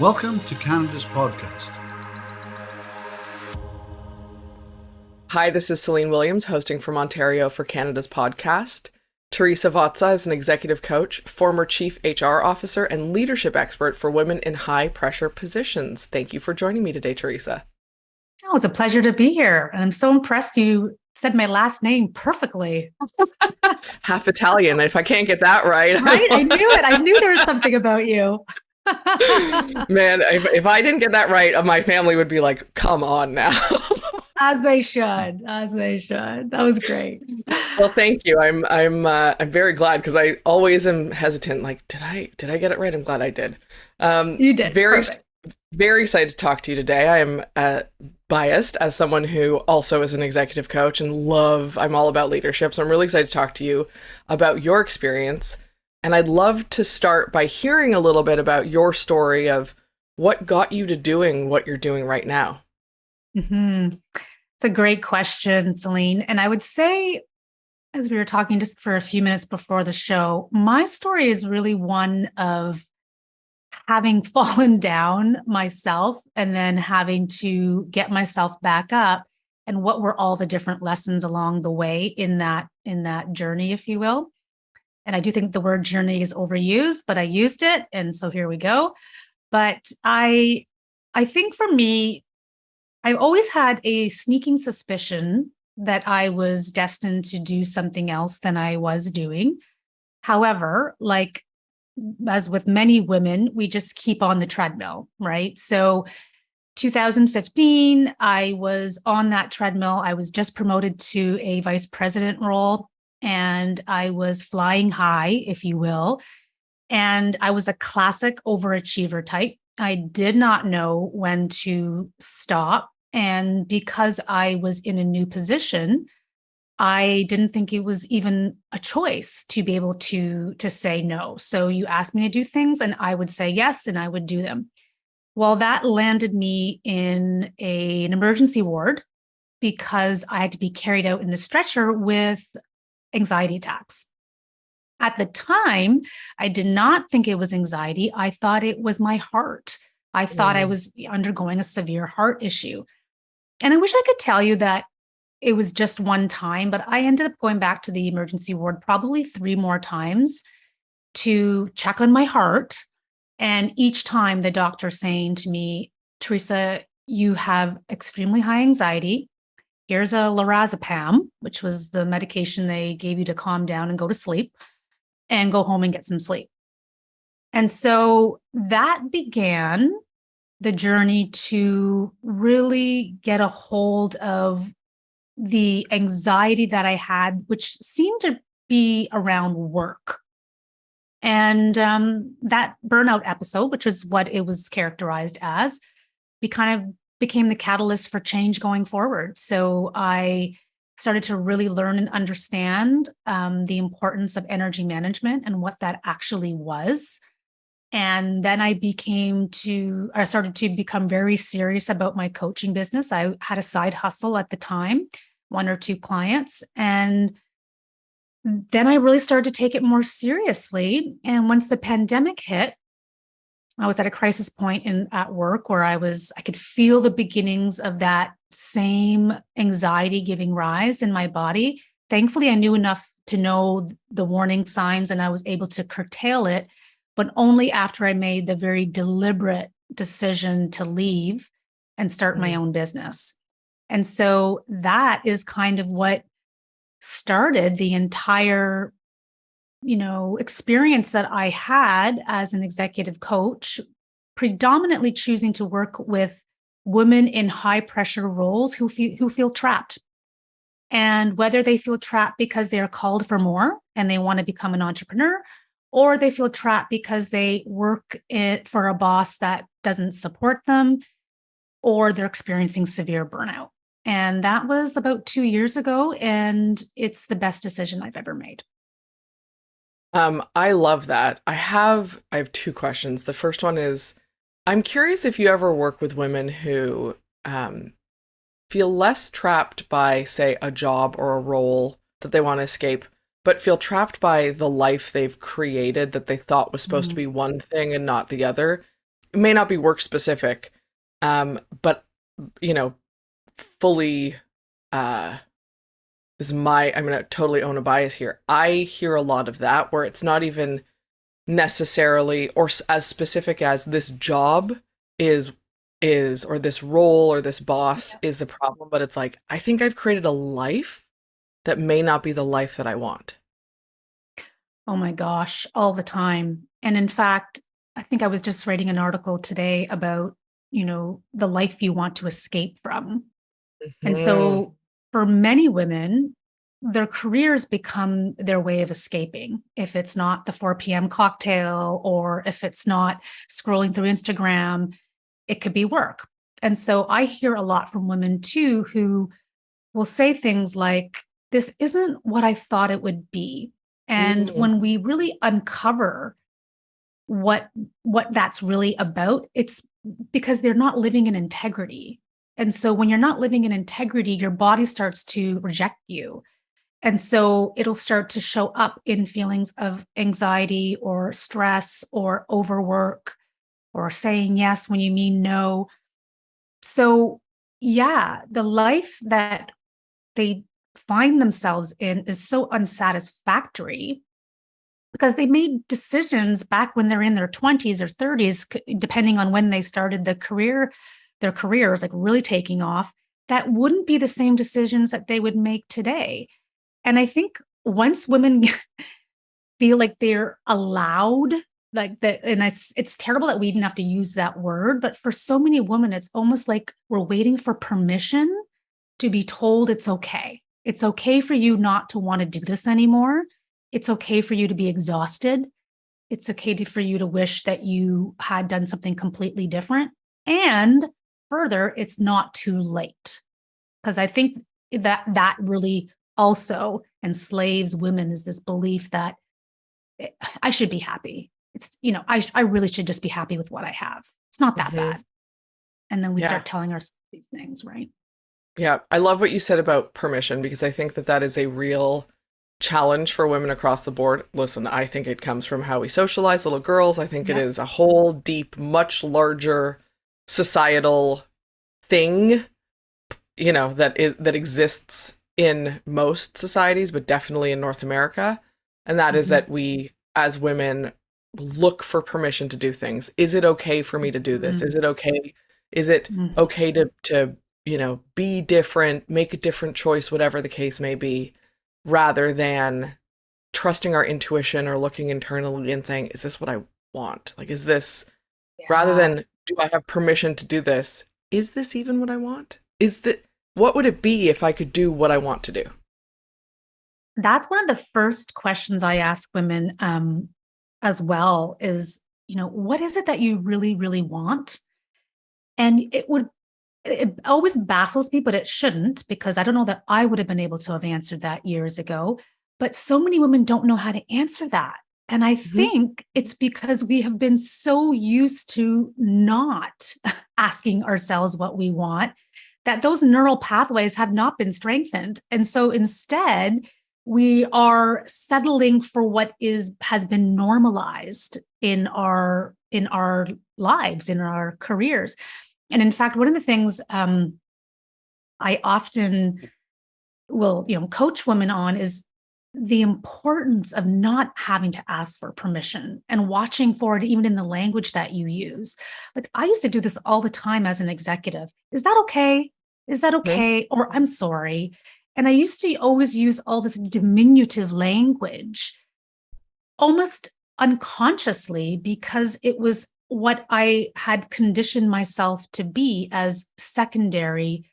Welcome to Canada's podcast. Hi, this is Celine Williams, hosting from Ontario for Canada's podcast. Teresa Vozza is an executive coach, former chief HR officer, and leadership expert for women in high-pressure positions. Thank you for joining me today, Teresa. Oh, it's a pleasure to be here. And I'm so impressed you said my last name perfectly. Half Italian, if I can't get that right. Right? I knew it. I knew there was something about you. Man, if I didn't get that right, my family would be like, come on now. As they should. That was great. Well, thank you. I'm very glad because I always am hesitant. Like, did I get it right? I'm glad I did. You did. Very excited to talk to you today. I am biased as someone who also is an executive coach and I'm all about leadership. So I'm really excited to talk to you about your experience. And I'd love to start by hearing a little bit about your story of what got you to doing what you're doing right now. Mm-hmm. It's a great question, Celine. And I would say, as we were talking just for a few minutes before the show, my story is really one of having fallen down myself and then having to get myself back up, and what were all the different lessons along the way in that journey, if you will. And I do think the word journey is overused, but I used it. And so here we go. But I think for me, I've always had a sneaking suspicion that I was destined to do something else than I was doing. However, like as with many women, we just keep on the treadmill, right? So 2015, I was on that treadmill. I was just promoted to a vice president role, and I was flying high, if you will. And I was a classic overachiever type. I did not know when to stop. And because I was in a new position, I didn't think it was even a choice to be able to say no. So you asked me to do things and I would say yes, and I would do them. Well, that landed me in an emergency ward because I had to be carried out in a stretcher with anxiety attacks. At the time, I did not think it was anxiety. I thought it was my heart. I thought I was undergoing a severe heart issue. And I wish I could tell you that it was just one time, but I ended up going back to the emergency ward probably 3 more times to check on my heart. And each time the doctor saying to me, Teresa, you have extremely high anxiety. Here's a lorazepam, which was the medication they gave you to calm down and go to sleep, and go home and get some sleep. And so that began the journey to really get a hold of the anxiety that I had, which seemed to be around work. And that burnout episode, which is what it was characterized as, became the catalyst for change going forward. So I started to really learn and understand the importance of energy management and what that actually was. And then I started to become very serious about my coaching business. I had a side hustle at the time, 1 or 2 clients. And then I really started to take it more seriously. And once the pandemic hit, I was at a crisis point at work where I could feel the beginnings of that same anxiety giving rise in my body. Thankfully, I knew enough to know the warning signs, and I was able to curtail it, but only after I made the very deliberate decision to leave and start my own business. And so that is kind of what started the entire, experience that I had as an executive coach, predominantly choosing to work with women in high pressure roles who feel trapped. And whether they feel trapped because they are called for more and they want to become an entrepreneur, or they feel trapped because they work for a boss that doesn't support them, or they're experiencing severe burnout. And that was about 2 years ago, and it's the best decision I've ever made. I love that. I have 2 questions. The first one is, I'm curious if you ever work with women who feel less trapped by, say, a job or a role that they want to escape, but feel trapped by the life they've created that they thought was supposed to be one thing and not the other. it may not be work specific, but fully, I'm going to totally own a bias here. I hear a lot of that where it's not even necessarily or as specific as this job is or this role or this boss is the problem, but it's like, I think I've created a life that may not be the life that I want. Oh my gosh, all the time. And in fact, I think I was just writing an article today about, the life you want to escape from. And so for many women, their careers become their way of escaping. If it's not the 4 p.m. cocktail, or if it's not scrolling through Instagram, it could be work. And so I hear a lot from women too, who will say things like, this isn't what I thought it would be. And when we really uncover what that's really about, it's because they're not living in integrity. And so when you're not living in integrity, your body starts to reject you. And so it'll start to show up in feelings of anxiety or stress or overwork or saying yes when you mean no. So yeah, the life that they find themselves in is so unsatisfactory because they made decisions back when they're in their 20s or 30s, depending on when they started their careers like really taking off, that wouldn't be the same decisions that they would make today. And I think once women feel like they're allowed, like that, and it's terrible that we even have to use that word, but for so many women, it's almost like we're waiting for permission to be told it's okay. It's okay for you not to want to do this anymore. It's okay for you to be exhausted. It's okay for you to wish that you had done something completely different. And further, it's not too late. Because I think that really also enslaves women, is this belief that I should be happy. It's, I really should just be happy with what I have. It's not that bad. And then we start telling ourselves these things, right? Yeah. I love what you said about permission, because I think that is a real challenge for women across the board. Listen, I think it comes from how we socialize little girls. I think it is a whole deep, much larger societal thing, that exists in most societies, but definitely in North America. And that is that we, as women, look for permission to do things. Is it okay for me to do this? Is it okay? Is it okay to be different, make a different choice, whatever the case may be, rather than trusting our intuition or looking internally and saying, is this what I want? Like, is this, rather than, do I have permission to do this? Is this even what I want? What would it be if I could do what I want to do? That's one of the first questions I ask women as well is, what is it that you really, really want? And it always baffles me, but it shouldn't, because I don't know that I would have been able to have answered that years ago. But so many women don't know how to answer that. And I think it's because we have been so used to not asking ourselves what we want, that those neural pathways have not been strengthened. And so instead, we are settling for what has been normalized in our lives, in our careers. And in fact, one of the things I often will, coach women on is the importance of not having to ask for permission and watching for it, even in the language that you use. Like, I used to do this all the time as an executive. Is that okay? Is that okay? Or I'm sorry. And I used to always use all this diminutive language, almost unconsciously, because it was what I had conditioned myself to be as secondary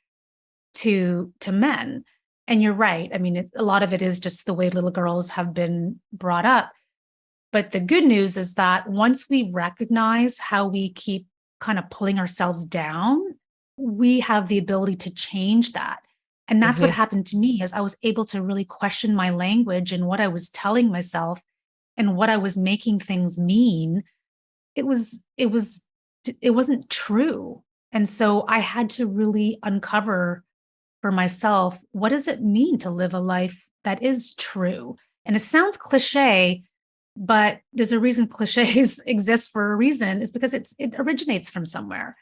to men. And you're right. I mean, a lot of it is just the way little girls have been brought up. But the good news is that once we recognize how we keep kind of pulling ourselves down, we have the ability to change that. And that's what happened to me, is I was able to really question my language and what I was telling myself and what I was making things mean. It wasn't true. And so I had to really uncover for myself, what does it mean to live a life that is true? And it sounds cliche, But there's a reason cliches exist for a reason, is because it originates from somewhere.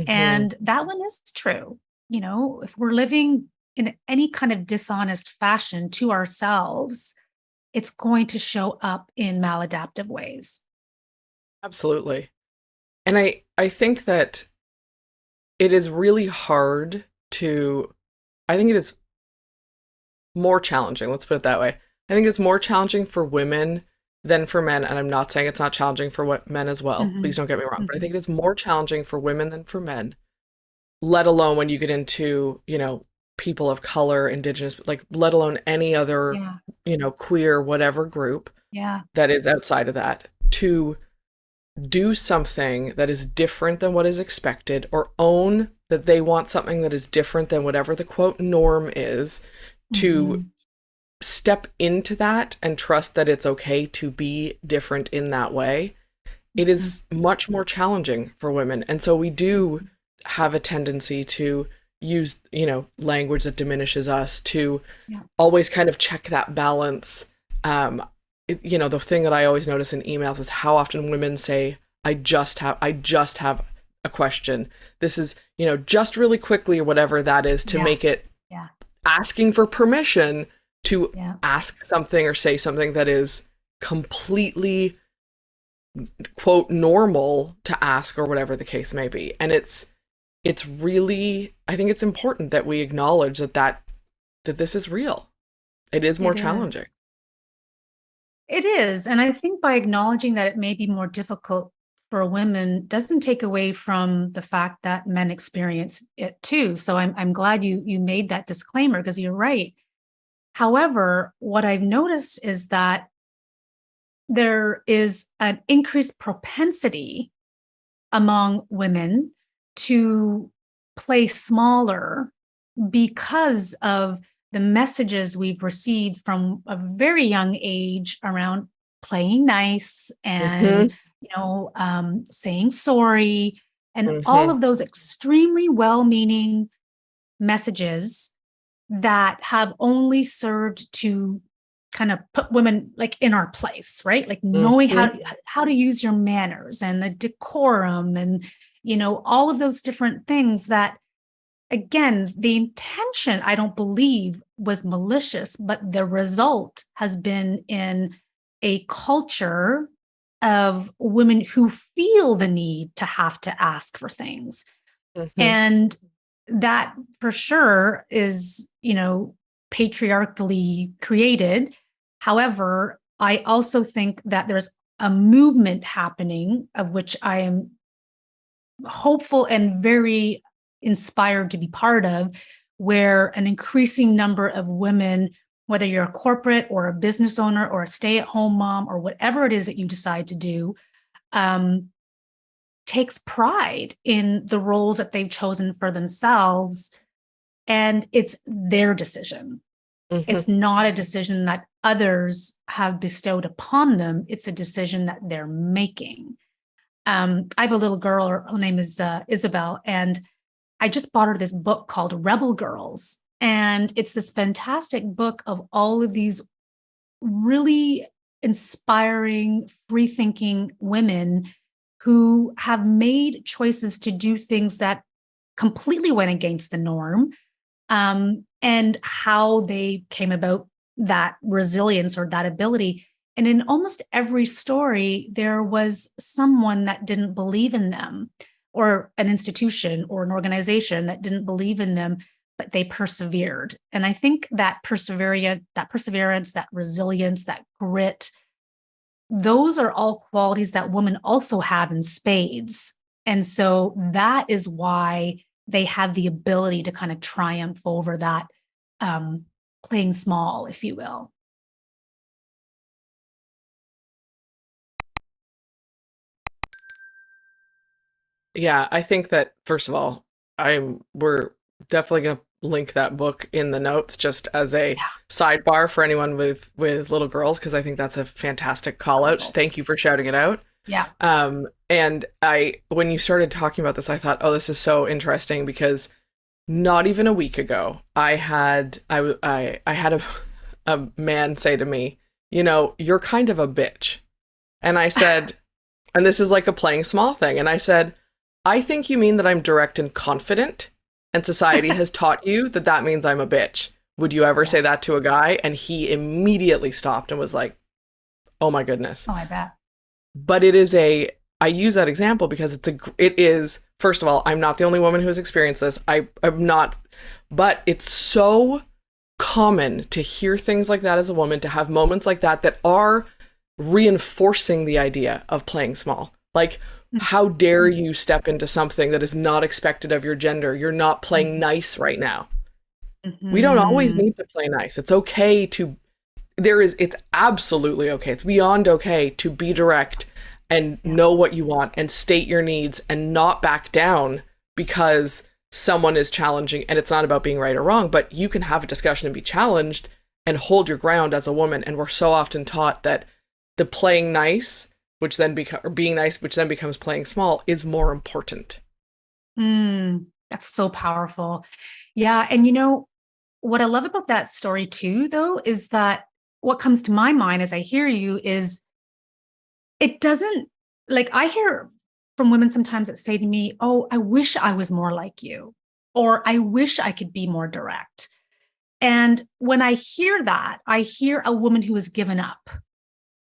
And that one is true. If we're living in any kind of dishonest fashion to ourselves, it's going to show up in maladaptive ways. Absolutely. And I think that it is really hard I think it is more challenging, let's put it that way. I think it's more challenging for women than for men, and I'm not saying it's not challenging for men as well. Please don't get me wrong, but I think it is more challenging for women than for men, let alone when you get into, people of color, indigenous, like let alone any other, queer, whatever group that is outside of that, to do something that is different than what is expected, or own that they want something that is different than whatever the quote norm is, to step into that and trust that it's okay to be different in that way. It is much more challenging for women. And so we do have a tendency to use, language that diminishes us, to always kind of check that balance. The thing that I always notice in emails is how often women say, I just have a question. This is, just really quickly, or whatever that is, to make it asking for permission to ask something or say something that is completely, quote, normal to ask, or whatever the case may be. And it's really, I think it's important that we acknowledge that this is real. It is more challenging. It is. And I think by acknowledging that it may be more difficult for women doesn't take away from the fact that men experience it too. So I'm glad you made that disclaimer, because you're right. However, what I've noticed is that there is an increased propensity among women to play smaller because of the messages we've received from a very young age around playing nice and, saying sorry, and all of those extremely well-meaning messages that have only served to kind of put women like in our place, right? Like knowing how to use your manners and the decorum and, all of those different things that, again, the intention, I don't believe, was malicious, but the result has been in a culture of women who feel the need to have to ask for things. And that for sure is, patriarchally created. However, I also think that there's a movement happening, of which I am hopeful and very inspired to be part of, where an increasing number of women, whether you're a corporate or a business owner or a stay-at-home mom or whatever it is that you decide to do, takes pride in the roles that they've chosen for themselves. And it's their decision. It's not a decision that others have bestowed upon them. It's a decision that they're making. I have a little girl, her name is Isabel, and I just bought her this book called Rebel Girls. And it's this fantastic book of all of these really inspiring, free-thinking women who have made choices to do things that completely went against the norm, and how they came about that resilience or that ability. And in almost every story, there was someone that didn't believe in them, or an institution or an organization that didn't believe in them, but they persevered. And I think that perseverance, that resilience, that grit, those are all qualities that women also have in spades. And so that is why they have the ability to kind of triumph over that, playing small, if you will. Yeah, I think that, first of all, we're definitely going to link that book in the notes, just as a sidebar for anyone with little girls, because I think that's a fantastic call out. Thank you for shouting it out. Yeah. And when you started talking about this, I thought, oh, this is so interesting, because not even a week ago, I had a man say to me, you're kind of a bitch. And I said, and this is like a playing small thing. And I said, I think you mean that I'm direct and confident, and society has taught you that that means I'm a bitch. Would you ever say that to a guy? And he immediately stopped and was like, oh my goodness. Oh, I bet. But I use that example because it is, first of all, I'm not the only woman who has experienced this. I'm not, but it's so common to hear things like that as a woman, to have moments like that that are reinforcing the idea of playing small. Like, how dare you step into something that is not expected of your gender? You're not playing nice right now. We don't always need to play nice. It's okay to, it's absolutely okay. It's beyond okay to be direct and know what you want and state your needs and not back down because someone is challenging. And it's not about being right or wrong, but you can have a discussion and be challenged and hold your ground as a woman. And we're so often taught that the playing nice, which then being nice, which then becomes playing small, is more important. That's so powerful. Yeah. And what I love about that story too, though, is that what comes to my mind as I hear you is it doesn't, like, I hear from women sometimes that say to me, oh, I wish I was more like you, or I wish I could be more direct. And when I hear that, I hear a woman who has given up.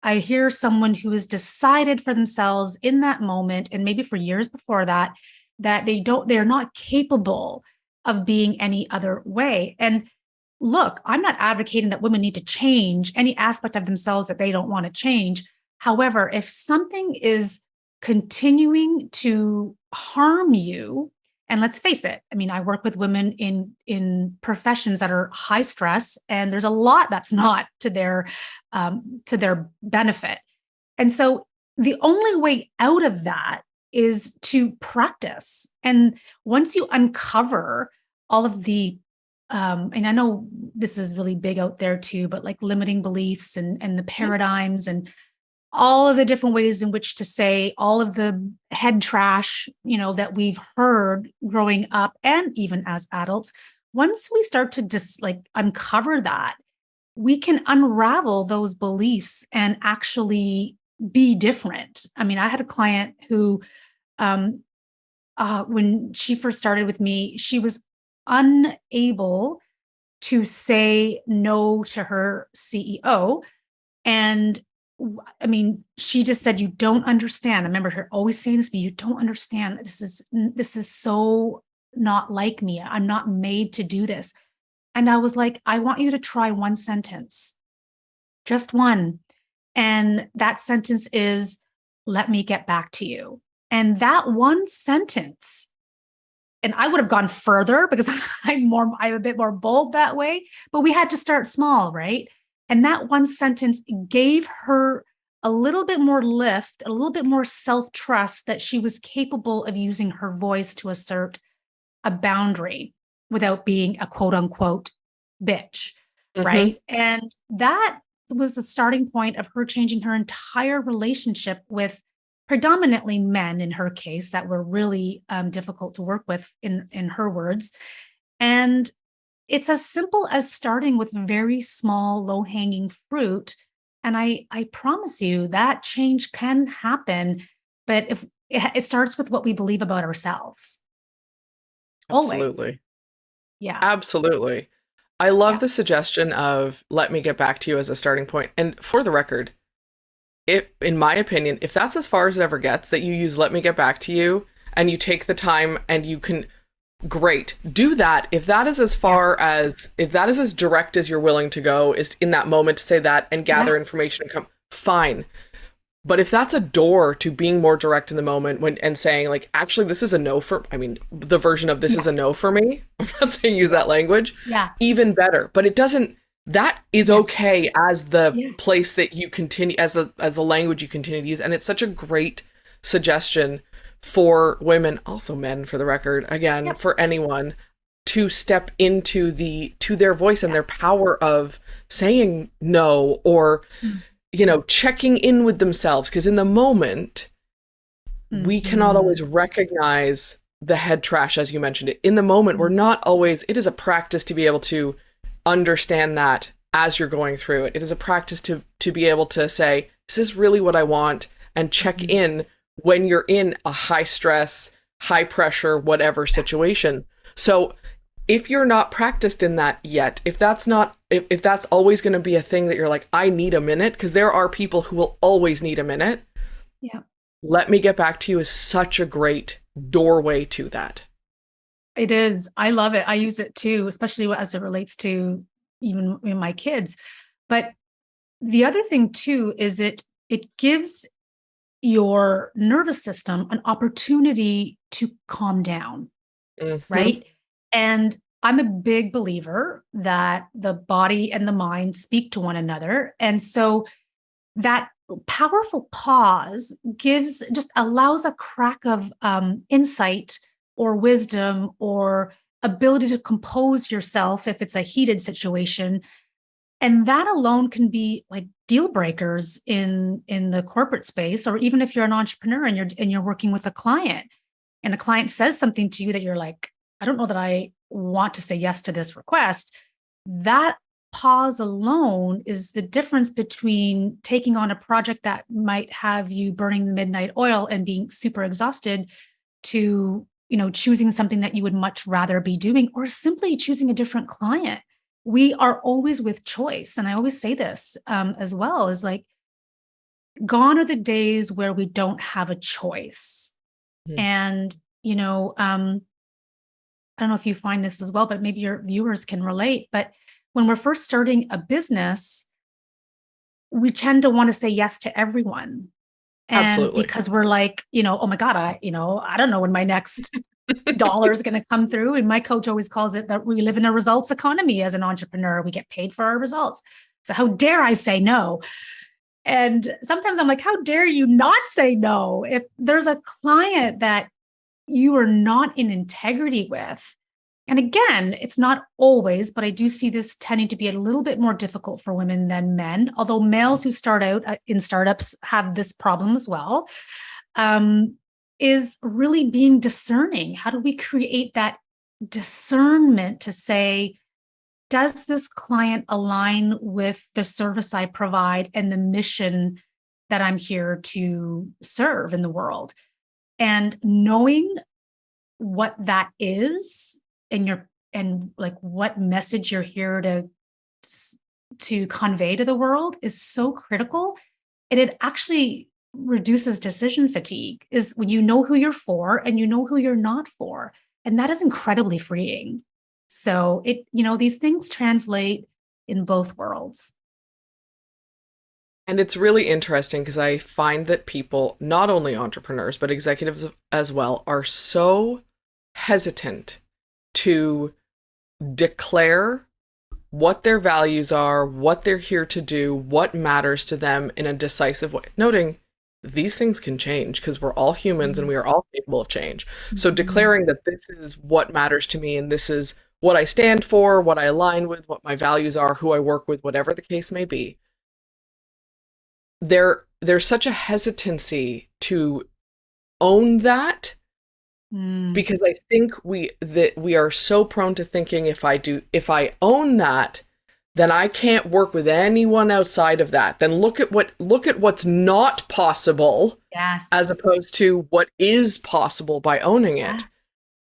I hear someone who has decided for themselves in that moment, and maybe for years before that, that they're not capable of being any other way. And look, I'm not advocating that women need to change any aspect of themselves that they don't want to change. However, if something is continuing to harm you, and let's face it, I mean, I work with women in professions that are high stress, and there's a lot that's not to their benefit. And so the only way out of that is to practice. And once you uncover all of the, and I know this is really big out there too, but like limiting beliefs and the paradigms and all of the different ways in which to say all of the head trash, that we've heard growing up and even as adults, once we start to just uncover that, we can unravel those beliefs and actually be different. I mean, I had a client who, when she first started with me, she was unable to say no to her CEO. And I mean, she just said, you don't understand. I remember her always saying this, but you don't understand. This is so not like me. I'm not made to do this. And I was like, I want you to try one sentence, just one. And that sentence is, let me get back to you. And that one sentence, and I would have gone further because I'm a bit more bold that way, but we had to start small, right? And that one sentence gave her a little bit more lift, a little bit more self-trust that she was capable of using her voice to assert a boundary without being a quote unquote bitch, right? And that was the starting point of her changing her entire relationship with predominantly men, in her case, that were really difficult to work with, in her words. And it's as simple as starting with very small, low-hanging fruit. And I promise you that change can happen, but if it starts with what we believe about ourselves. Absolutely. Always. Yeah. Absolutely. I love the suggestion of let me get back to you as a starting point. And for the record, in my opinion, if that's as far as it ever gets, that you use let me get back to you and you take the time and you can, great, do that. If that is as far as, if that is as direct as you're willing to go, is in that moment to say that and gather information and come, fine. But if that's a door to being more direct in the moment and saying like, actually, this is a no for, I mean, the version of this is a no for me. I'm not saying use that language. Yeah. Even better. But it doesn't, that is okay as the place that you continue, as a language you continue to use. And it's such a great suggestion for women, also men for the record, again, for anyone to step into to their voice and their power of saying no or, checking in with themselves. Because in the moment, we cannot always recognize the head trash, as you mentioned it. In the moment, we're not always, it is a practice to be able to understand that as you're going through it. It is a practice to be able to say, is this really what I want? And check in when you're in a high stress, high pressure, whatever situation. So if you're not practiced in that yet, if that's always going to be a thing that you're like, I need a minute, because there are people who will always need a minute. Yeah. Let me get back to you is such a great doorway to that. It is. I love it. I use it too, especially as it relates to even my kids. But the other thing too is it gives your nervous system an opportunity to calm down, right? And I'm a big believer that the body and the mind speak to one another. And so that powerful pause just allows a crack of insight or wisdom or ability to compose yourself if it's a heated situation. And that alone can be like deal breakers in the corporate space, or even if you're an entrepreneur and you're working with a client and a client says something to you that you're like, I don't know that I want to say yes to this request. That pause alone is the difference between taking on a project that might have you burning the midnight oil and being super exhausted to, choosing something that you would much rather be doing, or simply choosing a different client. We are always with choice. And I always say this as well, is like, gone are the days where we don't have a choice. And, I don't know if you find this as well, but maybe your viewers can relate. But when we're first starting a business, we tend to want to say yes to everyone. And Absolutely. because we're like, oh my God, I don't know when my next dollar is going to come through. And my coach always calls it that we live in a results economy as an entrepreneur. We get paid for our results. So how dare I say no? And sometimes I'm like, how dare you not say no? If there's a client that you are not in integrity with. And again, it's not always, but I do see this tending to be a little bit more difficult for women than men, although males who start out in startups have this problem as well, is really being discerning. How do we create that discernment to say, does this client align with the service I provide and the mission that I'm here to serve in the world? And knowing what that is and like what message you're here to convey to the world is so critical. And it actually reduces decision fatigue, is when you know who you're for and you know who you're not for. And that is incredibly freeing. So these things translate in both worlds. And it's really interesting because I find that people, not only entrepreneurs, but executives as well, are so hesitant to declare what their values are, what they're here to do, what matters to them in a decisive way, noting these things can change because we're all humans and we are all capable of change. So declaring that this is what matters to me and this is what I stand for, what I align with, what my values are, who I work with, whatever the case may be, there's such a hesitancy to own that because I think we are so prone to thinking if I own that, then I can't work with anyone outside of that. Then look at what's not possible, yes, as opposed to what is possible by owning it. Yes.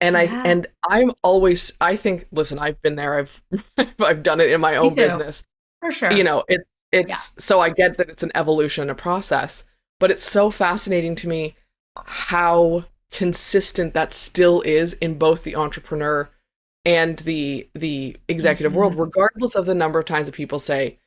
And I think, listen, I've been there. I've done it in my own business. For sure. So I get that it's an evolution, a process, but it's so fascinating to me how consistent that still is in both the entrepreneur and the executive world, regardless of the number of times that people say,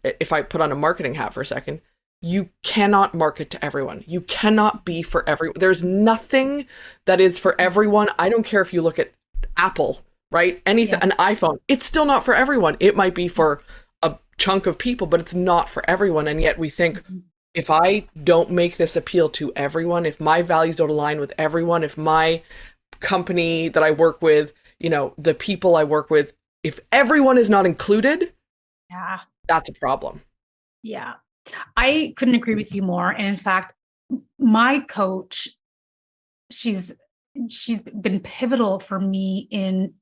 if I put on a marketing hat for a second, you cannot market to everyone. You cannot be for everyone. There's nothing that is for everyone. I don't care if you look at Apple, right? Anything, an iPhone, it's still not for everyone. It might be for a chunk of people, but it's not for everyone. And yet we think, if I don't make this appeal to everyone, if my values don't align with everyone, if my company that I work with, the people I work with, if everyone is not included, that's a problem. Yeah. I couldn't agree with you more. And in fact, my coach, she's been pivotal for me in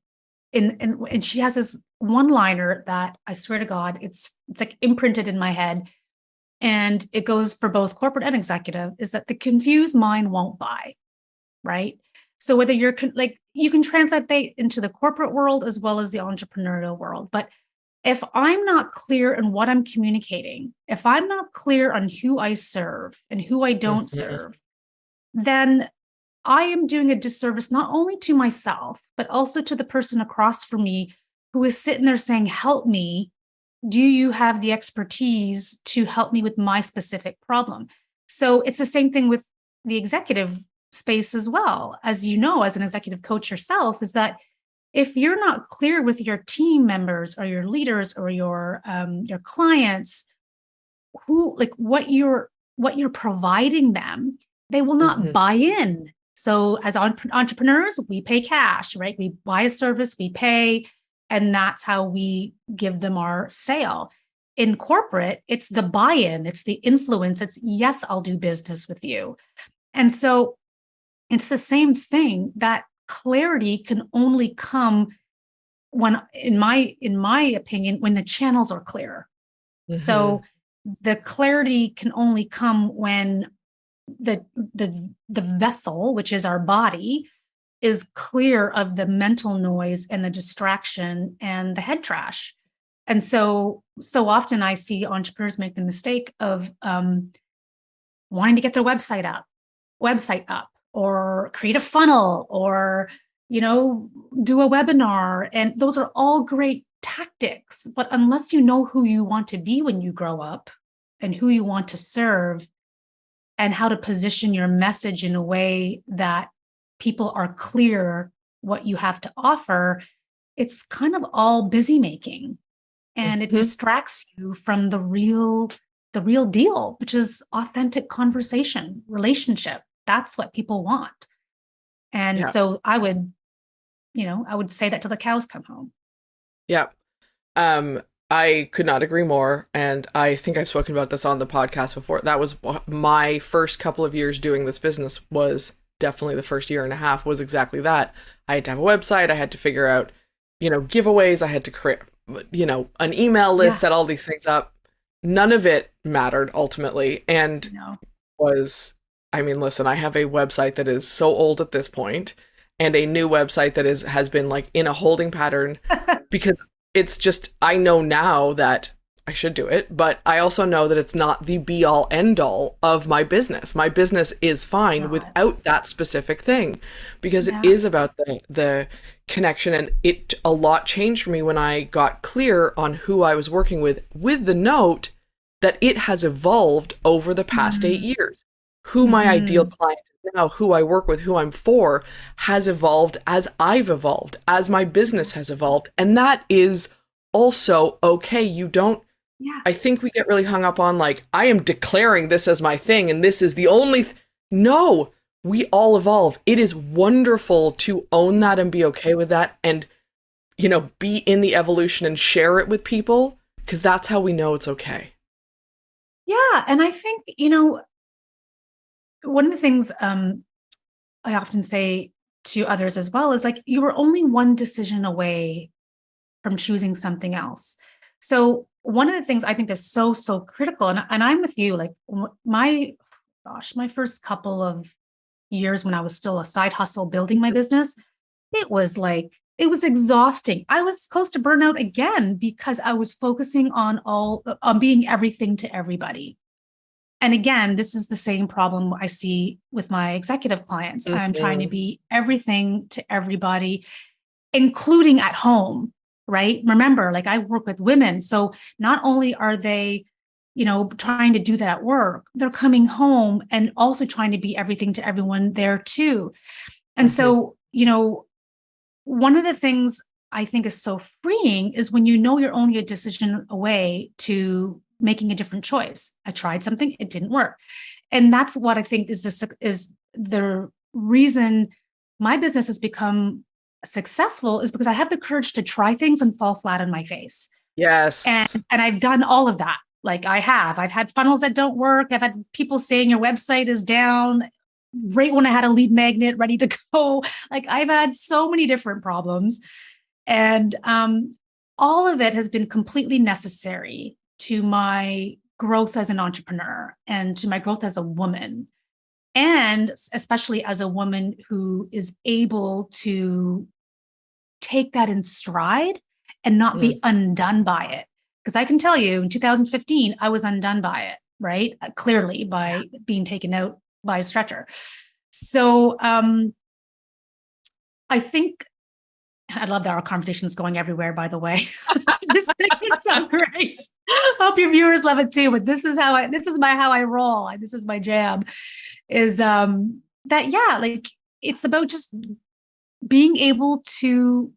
and she has this one-liner that I swear to God, it's like imprinted in my head. and it goes for both corporate and executive, is that the confused mind won't buy, right? So whether you're like, you can translate that into the corporate world as well as the entrepreneurial world. But if I'm not clear in what I'm communicating, if I'm not clear on who I serve and who I don't serve, then I am doing a disservice not only to myself, but also to the person across from me who is sitting there saying, help me. Do you have the expertise to help me with my specific problem? So it's the same thing with the executive space as well. As you know, as an executive coach yourself, is that if you're not clear with your team members or your leaders or your clients, who, like, what you're providing them, they will not buy in. So as entrepreneurs, we pay cash, right? We buy a service, we pay, and that's how we give them our sale. In corporate, it's the buy-in, it's the influence, it's yes, I'll do business with you. And so it's the same thing. That clarity can only come when, in my opinion, when the channels are clear. So the clarity can only come when the vessel, which is our body, is clear of the mental noise and the distraction and the head trash. And so often I see entrepreneurs make the mistake of wanting to get their website up, or create a funnel, or, do a webinar. And those are all great tactics. But unless you know who you want to be when you grow up and who you want to serve and how to position your message in a way that people are clear what you have to offer, it's kind of all busy making. And it distracts you from the real deal, which is authentic conversation, relationship. That's what people want. And so I would say that till the cows come home. Yeah. I could not agree more. And I think I've spoken about this on the podcast before. That was my first couple of years doing this business, was definitely the first year and a half was exactly that. I had to have a website. I had to figure out, giveaways. I had to create, an email list, set all these things up. None of it mattered ultimately. And listen, I have a website that is so old at this point, and a new website that has been like in a holding pattern because it's just, I know now that I should do it, but I also know that it's not the be all end all of my business. My business is fine without that specific thing, because it is about the connection. And a lot changed for me when I got clear on who I was working with the note that it has evolved over the past 8 years. Who my ideal client is now, who I work with, who I'm for, has evolved as I've evolved, as my business has evolved. And that is also okay. I think we get really hung up on like, I am declaring this as my thing and this is the only No, we all evolve. It is wonderful to own that and be okay with that, and, be in the evolution and share it with people, because that's how we know it's okay. Yeah. And I think, one of the things I often say to others as well is like, you were only one decision away from choosing something else. So one of the things I think is so, so critical, and I'm with you, like my first couple of years when I was still a side hustle building my business, it was exhausting. I was close to burnout again because I was focusing on being everything to everybody. And again, this is the same problem I see with my executive clients. I'm trying to be everything to everybody, including at home, right? Remember, like I work with women. So not only are they, trying to do that at work, they're coming home and also trying to be everything to everyone there too. And so, one of the things I think is so freeing is when you're only a decision away to making a different choice. I tried something, it didn't work. And that's what I think is the reason my business has become successful, is because I have the courage to try things and fall flat on my face. Yes. And I've done all of that. Like I've had funnels that don't work. I've had people saying your website is down right when I had a lead magnet ready to go. Like I've had so many different problems, and all of it has been completely necessary to my growth as an entrepreneur and to my growth as a woman, and especially as a woman who is able to take that in stride and not be undone by it. Because I can tell you in 2015, I was undone by it, right? Clearly by being taken out by a stretcher. So I think I love that our conversation is going everywhere, by the way. This is so great. Hope your viewers love it too. But this is how I roll. This is my jam. Is like it's about just being able to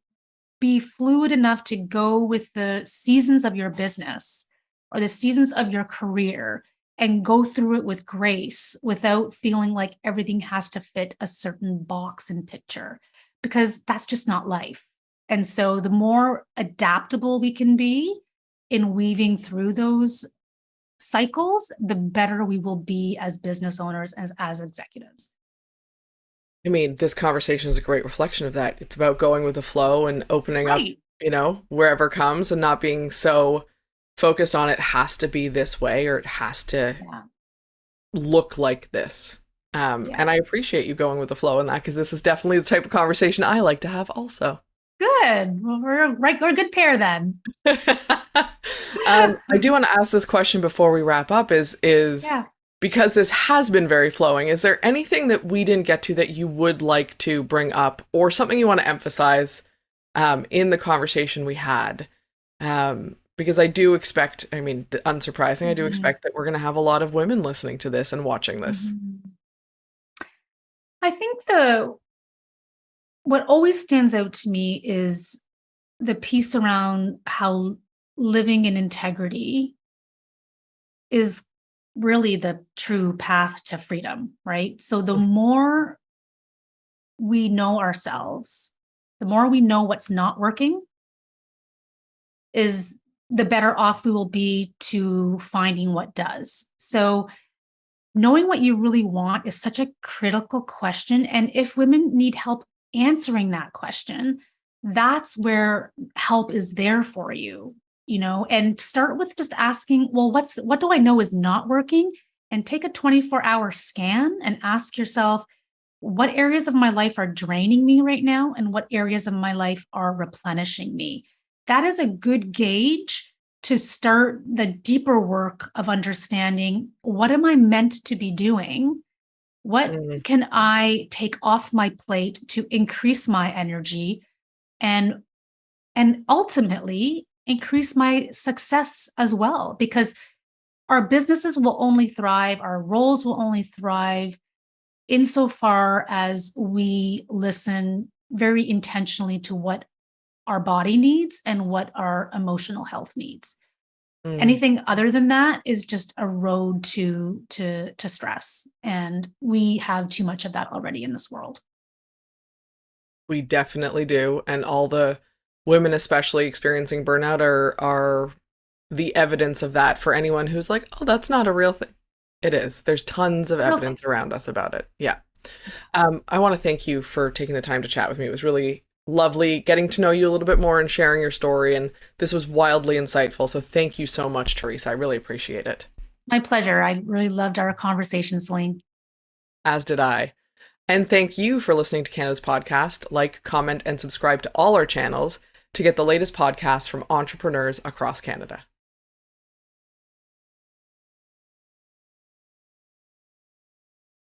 be fluid enough to go with the seasons of your business or the seasons of your career and go through it with grace without feeling like everything has to fit a certain box and picture, because that's just not life. And so the more adaptable we can be in weaving through those cycles, the better we will be as business owners and as executives. I mean, this conversation is a great reflection of that. It's about going with the flow and opening up, wherever comes, and not being so focused on it has to be this way or it has to look like this. And I appreciate you going with the flow in that, because this is definitely the type of conversation I like to have also. Good. Well, we're a good pair then. I do want to ask this question before we wrap up is because this has been very flowing, is there anything that we didn't get to that you would like to bring up, or something you want to emphasize in the conversation we had? Because I do expect, unsurprising, I do expect that we're going to have a lot of women listening to this and watching this. I think what always stands out to me is the piece around how living in integrity is really the true path to freedom, right? So the more we know ourselves, the more we know what's not working, is the better off we will be to finding what does. So knowing what you really want is such a critical question. And if women need help answering that question, that's where help is there for you. And start with just asking, well, what do I know is not working? And take a 24-hour scan and ask yourself, what areas of my life are draining me right now? And what areas of my life are replenishing me? That is a good gauge to start the deeper work of understanding, what am I meant to be doing? What can I take off my plate to increase my energy and ultimately increase my success as well? Because our businesses will only thrive, our roles will only thrive insofar as we listen very intentionally to what our body needs and what our emotional health needs. Anything other than that is just a road to stress. And we have too much of that already in this world. We definitely do. And all the women, especially experiencing burnout, are the evidence of that for anyone who's like, oh, that's not a real thing. It is. There's tons of evidence around us about it. Yeah. I want to thank you for taking the time to chat with me. It was really lovely getting to know you a little bit more and sharing your story. And this was wildly insightful. So thank you so much, Teresa. I really appreciate it. My pleasure. I really loved our conversation, Celine. As did I. And thank you for listening to Canada's podcast. Like, comment, and subscribe to all our channels to get the latest podcasts from entrepreneurs across Canada.